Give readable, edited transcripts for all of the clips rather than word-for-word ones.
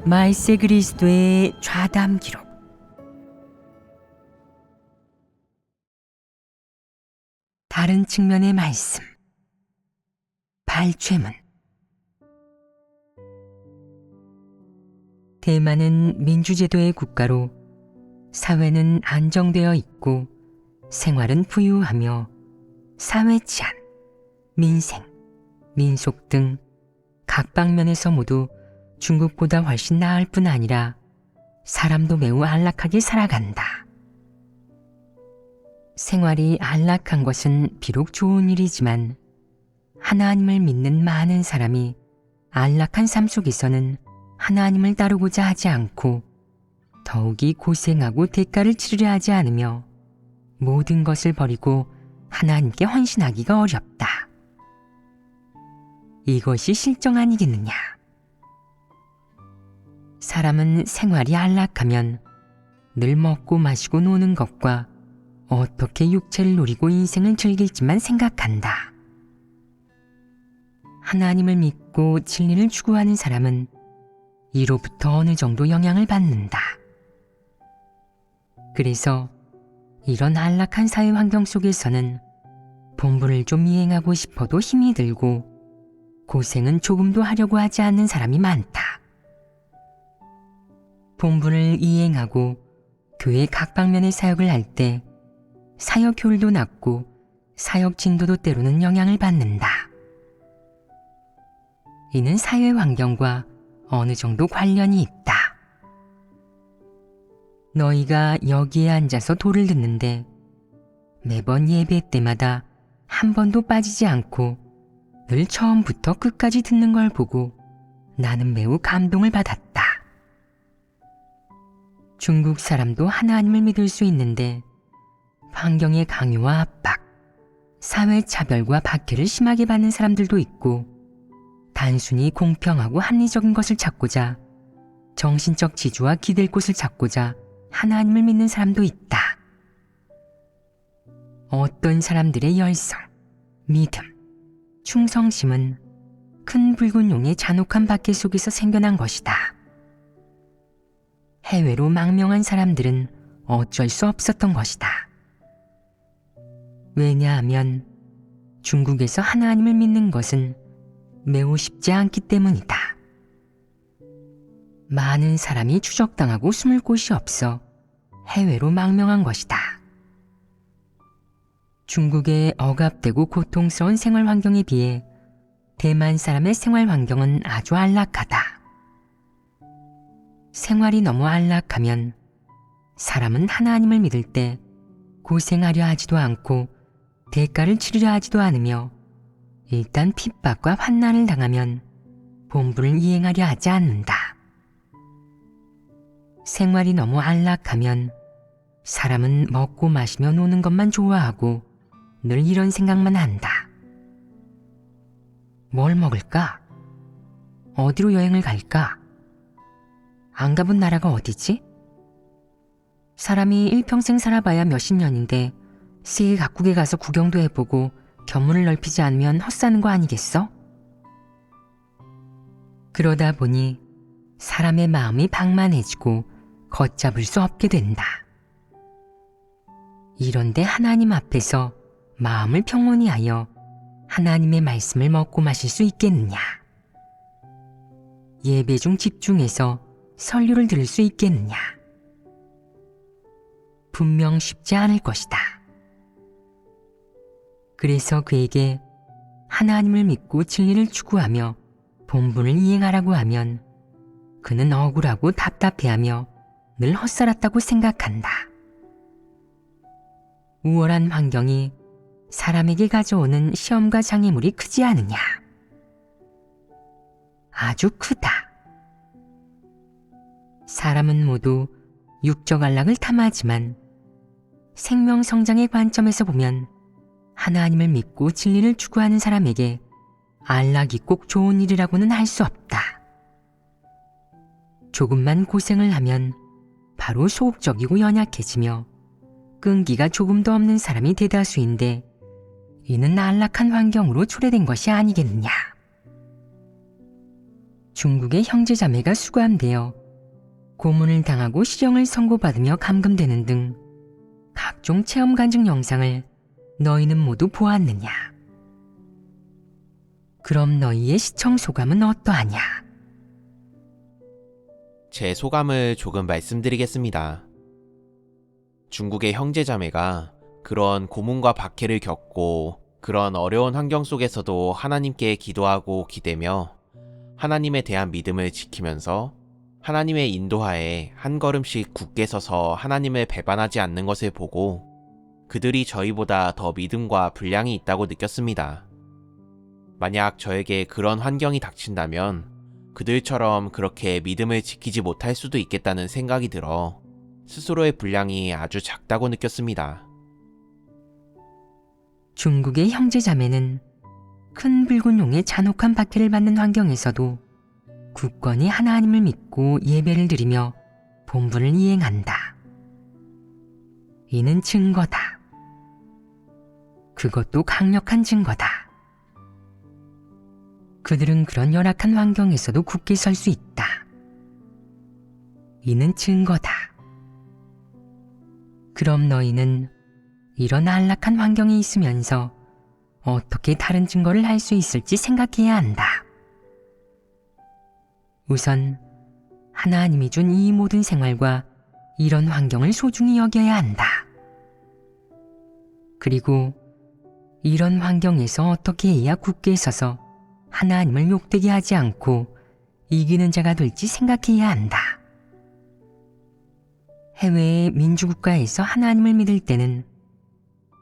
말세 그리스도의 좌담 기록. 다른 측면의 말씀. 발췌문. 대만은 민주제도의 국가로 사회는 안정되어 있고 생활은 부유하며 사회 치안, 민생, 민속 등 각 방면에서 모두 중국보다 훨씬 나을 뿐 아니라 사람도 매우 안락하게 살아간다. 생활이 안락한 것은 비록 좋은 일이지만 하나님을 믿는 많은 사람이 안락한 삶 속에서는 하나님을 따르고자 하지 않고 더욱이 고생하고 대가를 치르려 하지 않으며 모든 것을 버리고 하나님께 헌신하기가 어렵다. 이것이 실정 아니겠느냐? 사람은 생활이 안락하면 늘 먹고 마시고 노는 것과 어떻게 육체를 누리고 인생을 즐길지만 생각한다. 하나님을 믿고 진리를 추구하는 사람은 이로부터 어느 정도 영향을 받는다. 그래서 이런 안락한 사회 환경 속에서는 본분을 좀 이행하고 싶어도 힘이 들고 고생은 조금도 하려고 하지 않는 사람이 많다. 본분을 이행하고 교회 각 방면의 사역을 할 때 사역 효율도 낮고 사역 진도도 때로는 영향을 받는다. 이는 사회 환경과 어느 정도 관련이 있다. 너희가 여기에 앉아서 도를 듣는데 매번 예배 때마다 한 번도 빠지지 않고 늘 처음부터 끝까지 듣는 걸 보고 나는 매우 감동을 받았다. 중국 사람도 하나님을 믿을 수 있는데 환경의 강요와 압박, 사회 차별과 박해를 심하게 받는 사람들도 있고 단순히 공평하고 합리적인 것을 찾고자 정신적 지주와 기댈 곳을 찾고자 하나님을 믿는 사람도 있다. 어떤 사람들의 열성, 믿음, 충성심은 큰 붉은 용의 잔혹한 박해 속에서 생겨난 것이다. 해외로 망명한 사람들은 어쩔 수 없었던 것이다. 왜냐하면 중국에서 하나님을 믿는 것은 매우 쉽지 않기 때문이다. 많은 사람이 추적당하고 숨을 곳이 없어 해외로 망명한 것이다. 중국의 억압되고 고통스러운 생활 환경에 비해 대만 사람의 생활 환경은 아주 안락하다. 생활이 너무 안락하면 사람은 하나님을 믿을 때 고생하려 하지도 않고 대가를 치르려 하지도 않으며 일단 핍박과 환난을 당하면 본분을 이행하려 하지 않는다. 생활이 너무 안락하면 사람은 먹고 마시며 노는 것만 좋아하고 늘 이런 생각만 한다. 뭘 먹을까? 어디로 여행을 갈까? 안 가본 나라가 어디지? 사람이 일평생 살아봐야 몇십 년인데 세계 각국에 가서 구경도 해보고 견문을 넓히지 않으면 헛사는 거 아니겠어? 그러다 보니 사람의 마음이 방만해지고 걷잡을 수 없게 된다. 이런데 하나님 앞에서 마음을 평온히 하여 하나님의 말씀을 먹고 마실 수 있겠느냐? 예배 중 집중해서 설교를 들을 수 있겠느냐? 분명 쉽지 않을 것이다. 그래서 그에게 하나님을 믿고 진리를 추구하며 본분을 이행하라고 하면 그는 억울하고 답답해하며 늘 헛살았다고 생각한다. 우월한 환경이 사람에게 가져오는 시험과 장애물이 크지 않으냐? 아주 크다. 사람은 모두 육적 안락을 탐하지만 생명 성장의 관점에서 보면 하나님을 믿고 진리를 추구하는 사람에게 안락이 꼭 좋은 일이라고는 할 수 없다. 조금만 고생을 하면 바로 소극적이고 연약해지며 끈기가 조금도 없는 사람이 대다수인데 이는 안락한 환경으로 초래된 것이 아니겠느냐. 중국의 형제자매가 수감되어 고문을 당하고 실형을 선고받으며 감금되는 등 각종 체험 간증 영상을 너희는 모두 보았느냐? 그럼 너희의 시청 소감은 어떠하냐? 제 소감을 조금 말씀드리겠습니다. 중국의 형제자매가 그런 고문과 박해를 겪고 그런 어려운 환경 속에서도 하나님께 기도하고 기대며 하나님에 대한 믿음을 지키면서 하나님의 인도하에 한 걸음씩 굳게 서서 하나님을 배반하지 않는 것을 보고 그들이 저희보다 더 믿음과 분량이 있다고 느꼈습니다. 만약 저에게 그런 환경이 닥친다면 그들처럼 그렇게 믿음을 지키지 못할 수도 있겠다는 생각이 들어 스스로의 분량이 아주 작다고 느꼈습니다. 중국의 형제자매는 큰 붉은 용의 잔혹한 박해를 받는 환경에서도 굳건히 하나님을 믿고 예배를 드리며 본분을 이행한다. 이는 증거다. 그것도 강력한 증거다. 그들은 그런 열악한 환경에서도 굳게 설 수 있다. 이는 증거다. 그럼 너희는 이런 안락한 환경에 있으면서 어떻게 다른 증거를 할 수 있을지 생각해야 한다. 우선 하나님이 준 이 모든 생활과 이런 환경을 소중히 여겨야 한다. 그리고 이런 환경에서 어떻게 해야 굳게 서서 하나님을 욕되게 하지 않고 이기는 자가 될지 생각해야 한다. 해외의 민주국가에서 하나님을 믿을 때는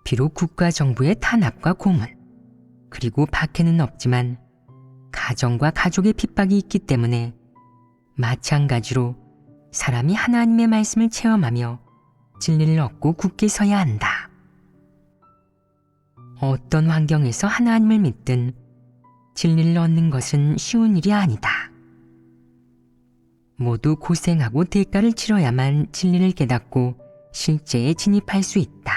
비록 국가 정부의 탄압과 고문, 그리고 박해는 없지만 가정과 가족의 핍박이 있기 때문에 마찬가지로 사람이 하나님의 말씀을 체험하며 진리를 얻고 굳게 서야 한다. 어떤 환경에서 하나님을 믿든 진리를 얻는 것은 쉬운 일이 아니다. 모두 고생하고 대가를 치러야만 진리를 깨닫고 실제에 진입할 수 있다.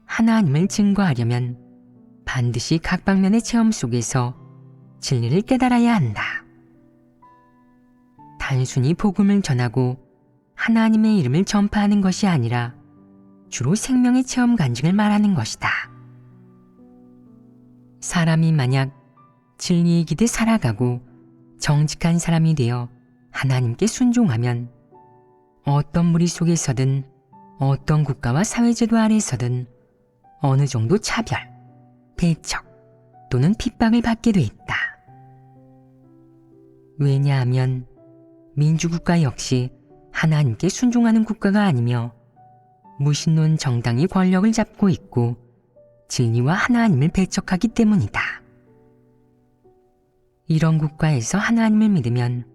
하나님을 증거하려면 반드시 각 방면의 체험 속에서 진리를 깨달아야 한다. 단순히 복음을 전하고 하나님의 이름을 전파하는 것이 아니라 주로 생명의 체험 간증을 말하는 것이다. 사람이 만약 진리의 길에 살아가고 정직한 사람이 되어 하나님께 순종하면 어떤 무리 속에서든 어떤 국가와 사회제도 아래서든 어느 정도 차별, 배척 또는 핍박을 받게 돼 있다. 왜냐하면 민주국가 역시 하나님께 순종하는 국가가 아니며 무신론 정당이 권력을 잡고 있고 진리와 하나님을 배척하기 때문이다. 이런 국가에서 하나님을 믿으면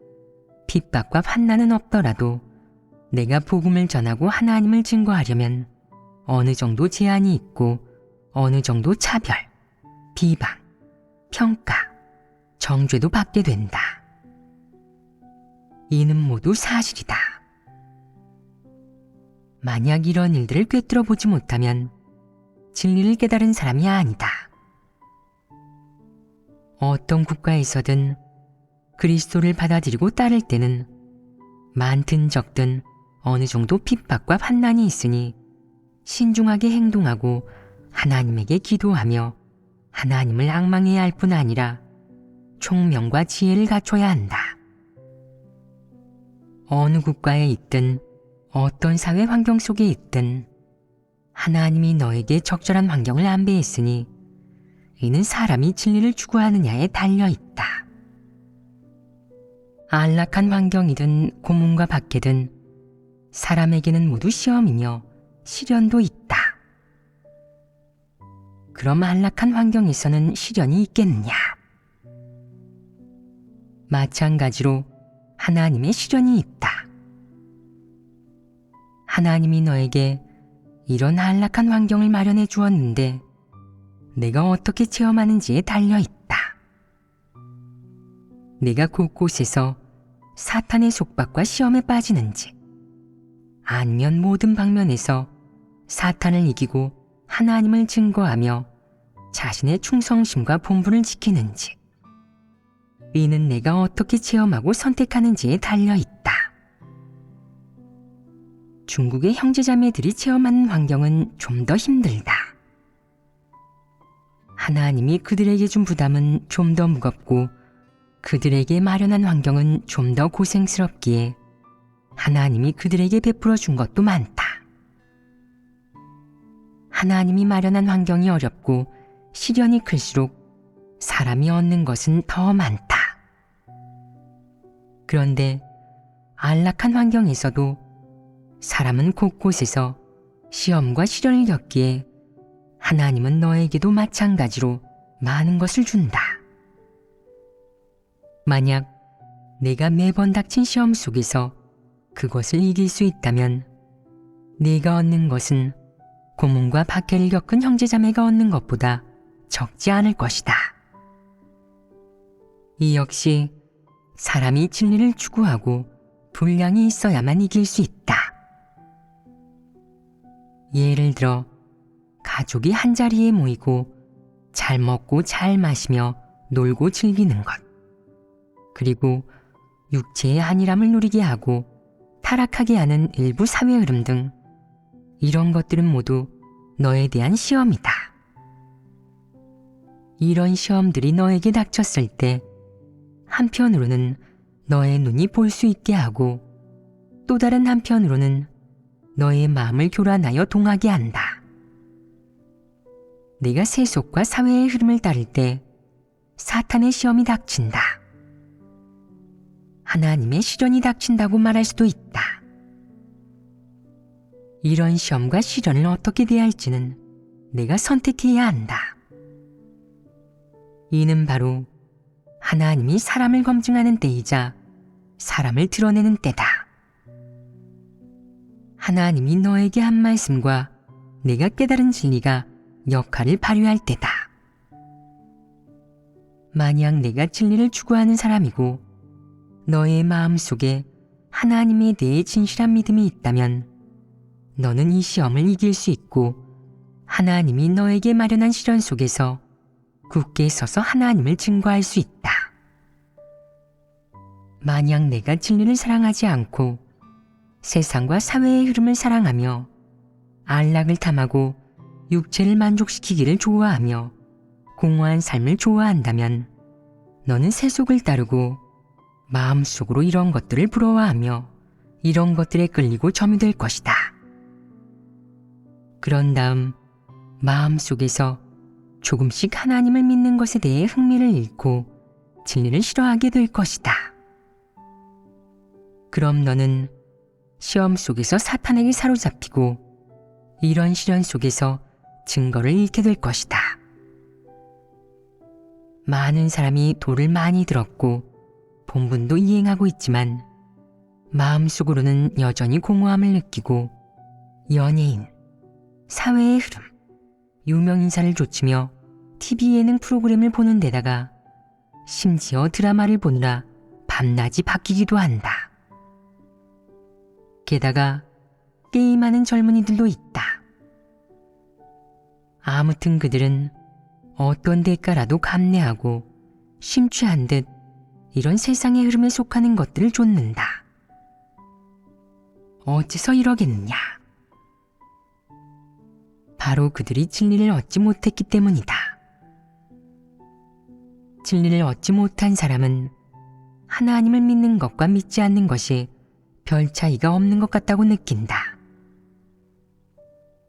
핍박과 환난은 없더라도 내가 복음을 전하고 하나님을 증거하려면 어느 정도 제한이 있고 어느 정도 차별, 비방, 평가, 정죄도 받게 된다. 이는 모두 사실이다. 만약 이런 일들을 꿰뚫어 보지 못하면 진리를 깨달은 사람이 아니다. 어떤 국가에서든 그리스도를 받아들이고 따를 때는 많든 적든 어느 정도 핍박과 환난이 있으니 신중하게 행동하고 하나님에게 기도하며 하나님을 앙망해야 할 뿐 아니라 총명과 지혜를 갖춰야 한다. 어느 국가에 있든 어떤 사회 환경 속에 있든 하나님이 너에게 적절한 환경을 안배했으니 이는 사람이 진리를 추구하느냐에 달려있다. 안락한 환경이든 고문과 박해든 사람에게는 모두 시험이며 시련도 있다. 그럼 안락한 환경에서는 시련이 있겠느냐? 마찬가지로 하나님의 시련이 있다. 하나님이 너에게 이런 안락한 환경을 마련해 주었는데 내가 어떻게 체험하는지에 달려있다. 내가 곳곳에서 사탄의 속박과 시험에 빠지는지 아니면 모든 방면에서 사탄을 이기고 하나님을 증거하며 자신의 충성심과 본분을 지키는지 이는 내가 어떻게 체험하고 선택하는지에 달려 있다. 중국의 형제자매들이 체험하는 환경은 좀 더 힘들다. 하나님이 그들에게 준 부담은 좀 더 무겁고 그들에게 마련한 환경은 좀 더 고생스럽기에 하나님이 그들에게 베풀어 준 것도 많다. 하나님이 마련한 환경이 어렵고 시련이 클수록 사람이 얻는 것은 더 많다. 그런데 안락한 환경에서도 사람은 곳곳에서 시험과 시련을 겪기에 하나님은 너에게도 마찬가지로 많은 것을 준다. 만약 내가 매번 닥친 시험 속에서 그것을 이길 수 있다면 네가 얻는 것은 고문과 박해를 겪은 형제자매가 얻는 것보다 적지 않을 것이다. 이 역시 사람이 진리를 추구하고 분량이 있어야만 이길 수 있다. 예를 들어 가족이 한자리에 모이고 잘 먹고 잘 마시며 놀고 즐기는 것, 그리고 육체의 안일함을 누리게 하고 타락하게 하는 일부 사회 흐름 등 이런 것들은 모두 너에 대한 시험이다. 이런 시험들이 너에게 닥쳤을 때 한편으로는 너의 눈이 볼 수 있게 하고 또 다른 한편으로는 너의 마음을 교란하여 동하게 한다. 네가 세속과 사회의 흐름을 따를 때 사탄의 시험이 닥친다. 하나님의 시련이 닥친다고 말할 수도 있다. 이런 시험과 시련을 어떻게 대할지는 내가 선택해야 한다. 이는 바로 하나님이 사람을 검증하는 때이자 사람을 드러내는 때다. 하나님이 너에게 한 말씀과 내가 깨달은 진리가 역할을 발휘할 때다. 만약 내가 진리를 추구하는 사람이고 너의 마음속에 하나님에 대해 진실한 믿음이 있다면 너는 이 시험을 이길 수 있고 하나님이 너에게 마련한 시련 속에서 굳게 서서 하나님을 증거할 수 있다. 만약 내가 진리를 사랑하지 않고 세상과 사회의 흐름을 사랑하며 안락을 탐하고 육체를 만족시키기를 좋아하며 공허한 삶을 좋아한다면 너는 세속을 따르고 마음속으로 이런 것들을 부러워하며 이런 것들에 끌리고 점유될 것이다. 그런 다음 마음속에서 조금씩 하나님을 믿는 것에 대해 흥미를 잃고 진리를 싫어하게 될 것이다. 그럼 너는 시험 속에서 사탄에게 사로잡히고 이런 시련 속에서 증거를 잃게 될 것이다. 많은 사람이 도를 많이 들었고 본분도 이행하고 있지만 마음속으로는 여전히 공허함을 느끼고 연예인, 사회의 흐름, 유명인사를 좇으며 TV 예능 프로그램을 보는 데다가 심지어 드라마를 보느라 밤낮이 바뀌기도 한다. 게다가 게임하는 젊은이들도 있다. 아무튼 그들은 어떤 대가라도 감내하고 심취한 듯 이런 세상의 흐름에 속하는 것들을 좇는다. 어째서 이러겠느냐? 바로 그들이 진리를 얻지 못했기 때문이다. 진리를 얻지 못한 사람은 하나님을 믿는 것과 믿지 않는 것이 별 차이가 없는 것 같다고 느낀다.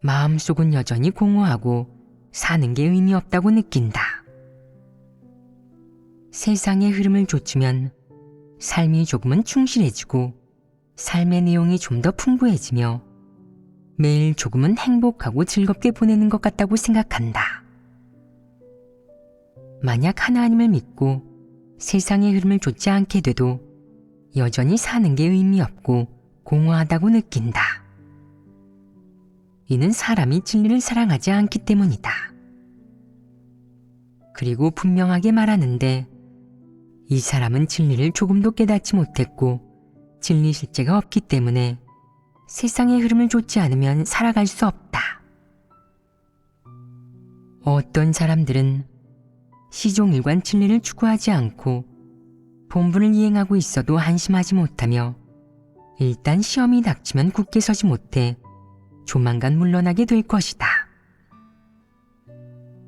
마음속은 여전히 공허하고 사는 게 의미 없다고 느낀다. 세상의 흐름을 좇으면 삶이 조금은 충실해지고 삶의 내용이 좀 더 풍부해지며 매일 조금은 행복하고 즐겁게 보내는 것 같다고 생각한다. 만약 하나님을 믿고 세상의 흐름을 좇지 않게 돼도 여전히 사는 게 의미 없고 공허하다고 느낀다. 이는 사람이 진리를 사랑하지 않기 때문이다. 그리고 분명하게 말하는데 이 사람은 진리를 조금도 깨닫지 못했고 진리 실제가 없기 때문에 세상의 흐름을 좇지 않으면 살아갈 수 없다. 어떤 사람들은 시종일관 진리를 추구하지 않고 본분을 이행하고 있어도 안심하지 못하며 일단 시험이 닥치면 굳게 서지 못해 조만간 물러나게 될 것이다.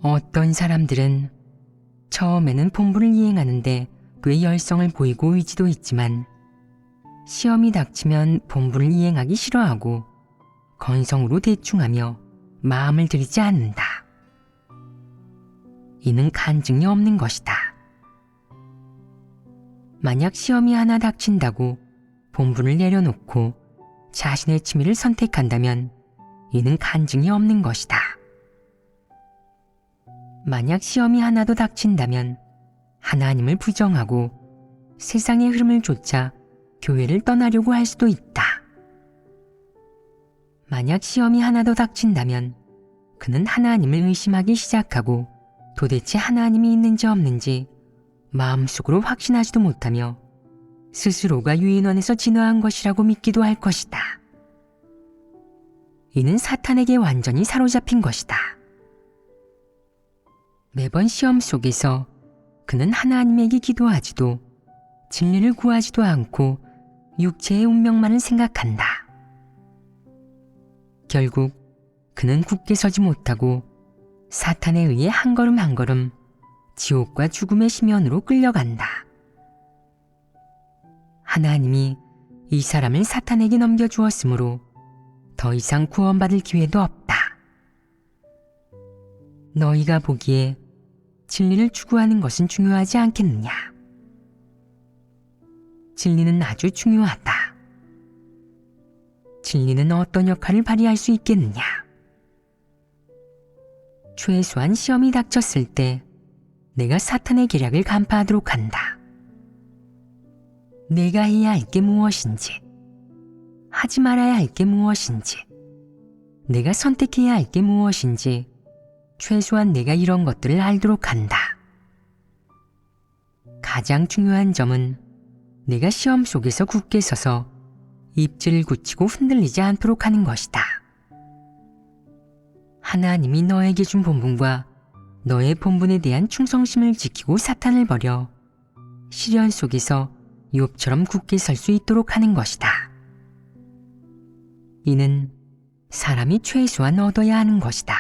어떤 사람들은 처음에는 본분을 이행하는데 꽤 열성을 보이고 의지도 있지만 시험이 닥치면 본분을 이행하기 싫어하고 건성으로 대충하며 마음을 들이지 않는다. 이는 간증이 없는 것이다. 만약 시험이 하나 닥친다고 본분을 내려놓고 자신의 취미를 선택한다면 이는 간증이 없는 것이다. 만약 시험이 하나도 닥친다면 하나님을 부정하고 세상의 흐름을 쫓아 교회를 떠나려고 할 수도 있다. 만약 시험이 하나도 닥친다면 그는 하나님을 의심하기 시작하고 도대체 하나님이 있는지 없는지 마음속으로 확신하지도 못하며 스스로가 유인원에서 진화한 것이라고 믿기도 할 것이다. 이는 사탄에게 완전히 사로잡힌 것이다. 매번 시험 속에서 그는 하나님에게 기도하지도 진리를 구하지도 않고 육체의 운명만을 생각한다. 결국 그는 굳게 서지 못하고 사탄에 의해 한 걸음 한 걸음 지옥과 죽음의 심연으로 끌려간다. 하나님이 이 사람을 사탄에게 넘겨주었으므로 더 이상 구원받을 기회도 없다. 너희가 보기에 진리를 추구하는 것은 중요하지 않겠느냐? 진리는 아주 중요하다. 진리는 어떤 역할을 발휘할 수 있겠느냐? 최소한 시험이 닥쳤을 때 내가 사탄의 계략을 간파하도록 한다. 내가 해야 할 게 무엇인지, 하지 말아야 할 게 무엇인지, 내가 선택해야 할 게 무엇인지 최소한 내가 이런 것들을 알도록 한다. 가장 중요한 점은 내가 시험 속에서 굳게 서서 입질을 굳히고 흔들리지 않도록 하는 것이다. 하나님이 너에게 준 본분과 너의 본분에 대한 충성심을 지키고 사탄을 버려 시련 속에서 욥처럼 굳게 설 수 있도록 하는 것이다. 이는 사람이 최소한 얻어야 하는 것이다.